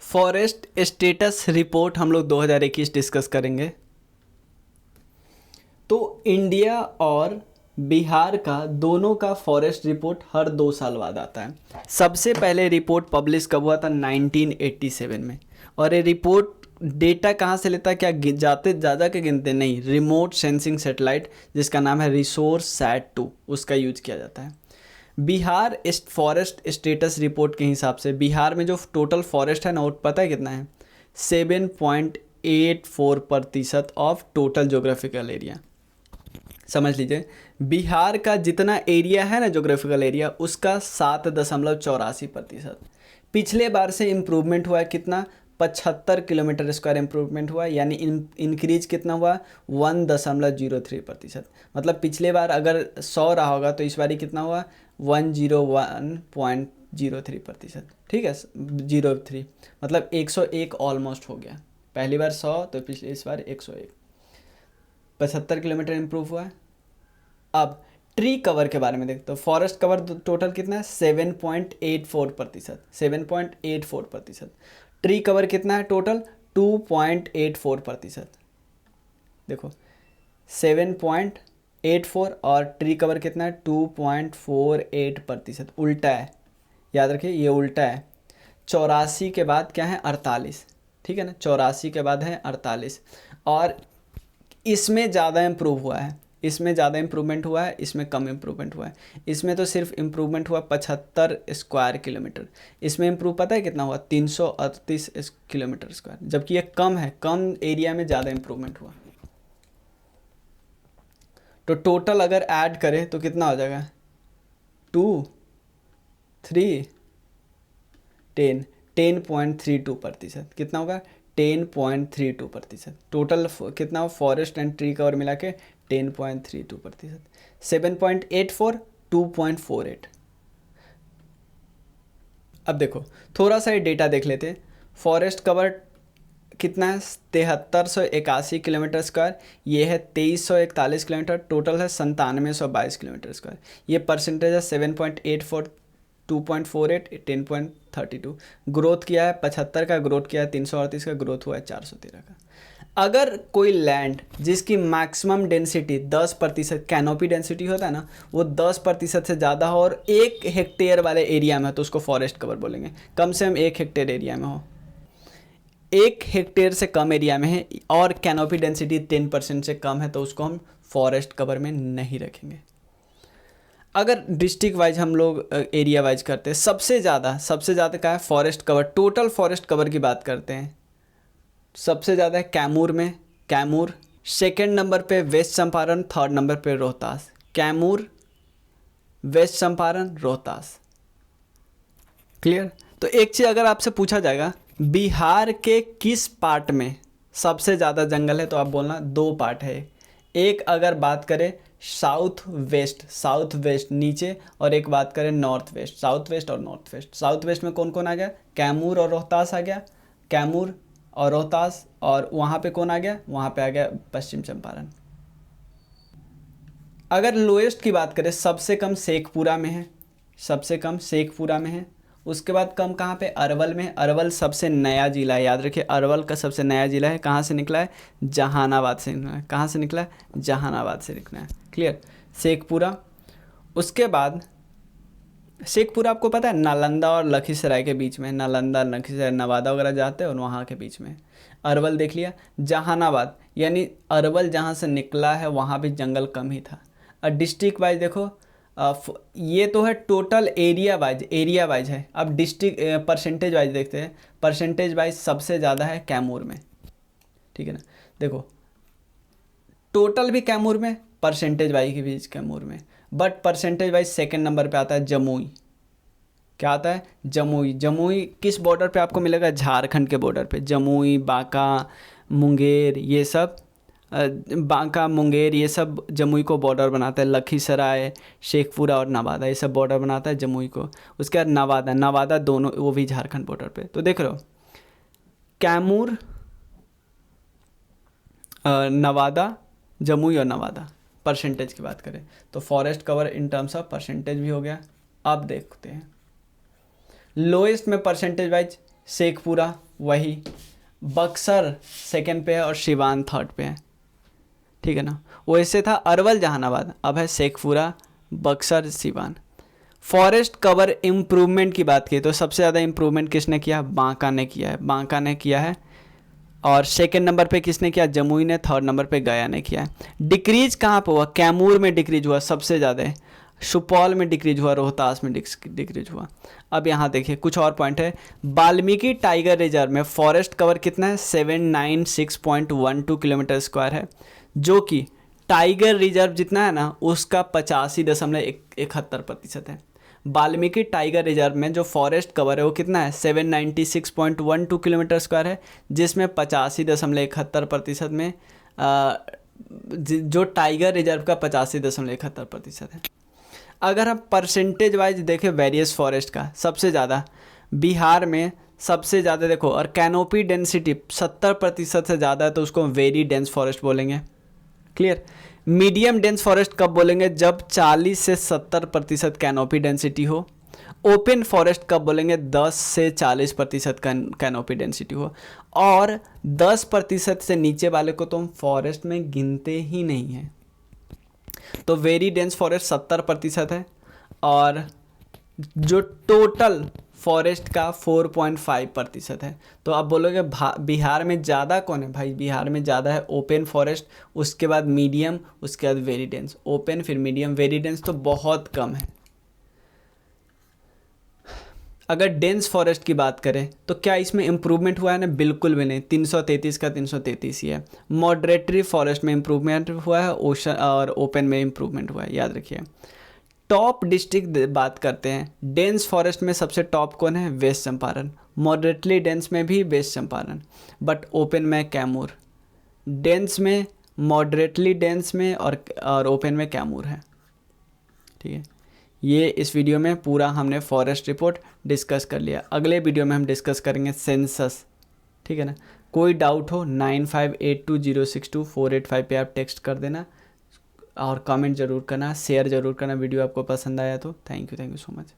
Forest status report हम लोग 2021 discuss करेंगे। तो इंडिया और बिहार का दोनों का फॉरेस्ट रिपोर्ट हर 2 साल बाद आता है। सबसे पहले रिपोर्ट पब्लिश कब हुआ था? 1987 में। और ये रिपोर्ट डेटा कहाँ से लेता है? क्या जाते ज़्यादा के गिनते नहीं, रिमोट सेंसिंग सैटेलाइट जिसका नाम है रिसोर्स सैट 2, उसका यूज किया जाता है। बिहार फॉरेस्ट स्टेटस रिपोर्ट के हिसाब से बिहार में जो टोटल फॉरेस्ट है ना, वो पता है कितना है? 7.84% ऑफ टोटल जोग्राफिकल एरिया। समझ लीजिए, बिहार का जितना एरिया है ना, जोग्राफिकल एरिया, उसका 7.84%। पिछले बार से इम्प्रूवमेंट हुआ है कितना? 75 किलोमीटर स्क्वायर इम्प्रूवमेंट हुआ, यानी इंक्रीज कितना हुआ? 1.03%। मतलब पिछले बार अगर 100 रहा होगा तो इस बार कितना हुआ? 101.03%। ठीक है, 03 मतलब 101 ऑलमोस्ट हो गया। पहली बार 100 तो पिछले इस बार 101, 75 किलोमीटर इम्प्रूव हुआ है। अब ट्री कवर के बारे में देखते हो। फॉरेस्ट कवर टोटल कितना है? 7.84%। 7.84%। ट्री कवर कितना है टोटल? 2.84%। देखो 7.84 और ट्री कवर कितना है? 2.48%। उल्टा है, याद रखिए ये उल्टा है। 84 के बाद क्या है? 48। ठीक है ना, 84 के बाद है 48। और इसमें ज़्यादा इम्प्रूव हुआ है, इसमें ज़्यादा इम्प्रूवमेंट हुआ है, इसमें कम इम्प्रूवमेंट हुआ है। इसमें तो सिर्फ इम्प्रूवमेंट हुआ 75 स्क्वायर किलोमीटर। इसमें इम्प्रूव पता है कितना हुआ? 338 किलोमीटर स्क्वायर, जबकि ये कम है, कम एरिया में ज़्यादा इम्प्रूवमेंट हुआ। तो टोटल अगर ऐड करें तो कितना हो जाएगा? 2, 3, 10, 10.32%। कितना होगा? 10.32%। टोटल कितना हो? फॉरेस्ट एंड ट्री कवर मिला के 10.32%। 7.84, 2.48। अब देखो थोड़ा सा ये डेटा देख लेते हैं। फॉरेस्ट कवर कितना है? 7381 किलोमीटर स्क्वायर। ये है 2341 किलोमीटर। टोटल है 9722 किलोमीटर स्क्वायर। ये परसेंटेज है 7.84, 2.48, 10.32। ग्रोथ किया है 75 का, ग्रोथ किया है 338 का, ग्रोथ हुआ है 413 का। अगर कोई लैंड जिसकी मैक्सिमम डेंसिटी 10%, कैनोपी डेंसिटी होता है ना, वो 10% से ज़्यादा हो और 1 हेक्टेयर वाले एरिया में हो तो उसको फॉरेस्ट कवर बोलेंगे। कम से कम 1 हेक्टेयर एरिया में हो, 1 हेक्टेयर से कम एरिया में है और कैनोपी डेंसिटी 10% से कम है तो उसको हम फॉरेस्ट कवर में नहीं रखेंगे। अगर डिस्ट्रिक्ट वाइज हम लोग एरिया वाइज करते हैं, सबसे ज़्यादा क्या है? Forest cover, total forest cover की बात करते हैं, सबसे ज़्यादा है कैमूर में। कैमूर सेकेंड नंबर पे वेस्ट चंपारण, थर्ड नंबर पे रोहतास। कैमूर, वेस्ट चंपारण, रोहतास। क्लियर? तो एक चीज़ अगर आपसे पूछा जाएगा बिहार के किस पार्ट में सबसे ज़्यादा जंगल है, तो आप बोलना 2 पार्ट है। एक अगर बात करें साउथ वेस्ट नीचे, और एक बात करें नॉर्थ वेस्ट, साउथ वेस्ट और नॉर्थ वेस्ट। साउथ वेस्ट में कौन कौन आ गया? कैमूर और रोहतास आ गया, कैमूर और रोहतास। और वहाँ पे कौन आ गया? वहाँ पे आ गया पश्चिम चंपारण। अगर लोएस्ट की बात करें, सबसे कम शेखपुरा में है, सबसे कम शेखपुरा में है। उसके बाद कम कहाँ पे? अरवल में। अरवल सबसे नया जिला है, याद रखिए अरवल का सबसे नया जिला है। कहाँ से निकला है? जहानाबाद से निकला है। कहाँ से निकला है? जहानाबाद से निकला है। क्लियर? शेखपुरा। उसके बाद शेखपुरा आपको पता है नालंदा और लखीसराय के बीच में, नालंदा लखीसराय नवादा वगैरह जाते हैं और वहाँ के बीच में। अरवल देख लिया। जहानाबाद यानी अरवल जहाँ से निकला है वहाँ भी जंगल कम ही था। और डिस्ट्रिक्ट वाइज देखो, ये तो है टोटल एरिया वाइज है। अब डिस्ट्रिक्ट परसेंटेज वाइज देखते हैं। परसेंटेज वाइज सबसे ज़्यादा है कैमूर में। ठीक है ना, देखो टोटल भी कैमूर में, परसेंटेज वाइज के बीच कैमूर में। But percentage wise second number पे आता है जमुई। क्या आता है? जमुई। जमुई किस बॉर्डर पे आपको मिलेगा? झारखंड के बॉर्डर पे। जमुई, बांका, मुंगेर, ये सब बांका, मुंगेर, ये सब जमुई को बॉर्डर बनाता है। लखीसराय, शेखपुरा और नवादा, ये सब बॉर्डर बनाता है जमुई को। उसके बाद नवादा दोनों, वो भी झारखंड बॉर्डर पे। तो देख रहे हो कैमूर, नवादा, जमुई और नवादा। परसेंटेज की बात करें तो forest cover in terms of percentage भी हो गया। अब देखते हैं लोएस्ट में परसेंटेज वाइज शेखपुरा वही बक्सर सेकंड पे है और सिवान थर्ड पे है, ठीक है ना। वैसे था अरवल जहानाबाद, अब है Sheikhpura, Buxar, Siwan. Forest cover improvement की बात की तो सबसे ज़्यादा इम्प्रूवमेंट किसने किया, बांका ने किया है, बांका ने किया है। और सेकंड नंबर पे किसने किया, जमुई ने। थर्ड नंबर पे गया ने किया है। डिक्रीज कहाँ पे हुआ, कैमूर में डिक्रीज हुआ सबसे ज़्यादा, सुपौल में डिक्रीज हुआ, रोहतास में डिक्रीज हुआ। अब यहाँ देखिए कुछ और पॉइंट है। वाल्मीकि टाइगर रिजर्व में फॉरेस्ट कवर कितना है, 796.12 किलोमीटर स्क्वायर है, जो कि टाइगर रिजर्व जितना है ना उसका 85.71% है। वाल्मीकि टाइगर रिजर्व में जो फॉरेस्ट कवर है वो कितना है, 796.12 किलोमीटर स्क्वायर है, जिसमें 85.71% में जो टाइगर रिजर्व का 85.71% है। अगर हम परसेंटेज वाइज देखें वेरियस फॉरेस्ट का, सबसे ज़्यादा बिहार में सबसे ज़्यादा देखो, और कैनोपी डेंसिटी 70% से ज़्यादा है तो उसको वेरी डेंस फॉरेस्ट बोलेंगे। क्लियर। मीडियम डेंस फॉरेस्ट कब बोलेंगे, जब 40 से 70% कैनोपी डेंसिटी हो। ओपन फॉरेस्ट कब बोलेंगे, 10 से 40% कैनोपी डेंसिटी हो। और 10% से नीचे वाले को तो हम फॉरेस्ट में गिनते ही नहीं हैं। तो वेरी डेंस फॉरेस्ट 70% है, और जो टोटल फॉरेस्ट का 4.5% है। तो आप बोलोगे बिहार में ज़्यादा कौन है, भाई बिहार में ज़्यादा है ओपन फॉरेस्ट, उसके बाद मीडियम, उसके बाद वेरी डेंस। ओपन फिर मीडियम, वेरी डेंस तो बहुत कम है। अगर डेंस फॉरेस्ट की बात करें तो क्या इसमें इम्प्रूवमेंट हुआ है ना, बिल्कुल भी नहीं। 333 का 333 ही है। मॉडरेटरी फॉरेस्ट में इम्प्रूवमेंट हुआ है, ओशन और ओपन में इम्प्रूवमेंट हुआ है, याद रखिए। टॉप डिस्ट्रिक्ट बात करते हैं, डेंस फॉरेस्ट में सबसे टॉप कौन है, वेस्ट चंपारण। मॉडरेटली डेंस में भी वेस्ट चंपारण, बट ओपन में कैमूर। डेंस में, मॉडरेटली डेंस में और ओपन में कैमूर है, ठीक है। ये इस वीडियो में पूरा हमने फॉरेस्ट रिपोर्ट डिस्कस कर लिया। अगले वीडियो में हम डिस्कस करेंगे सेंसस, ठीक है ना। कोई डाउट हो 9582062485 पे आप टेक्स्ट कर देना, और कमेंट ज़रूर करना, शेयर ज़रूर करना वीडियो आपको पसंद आया तो। Thank you so much.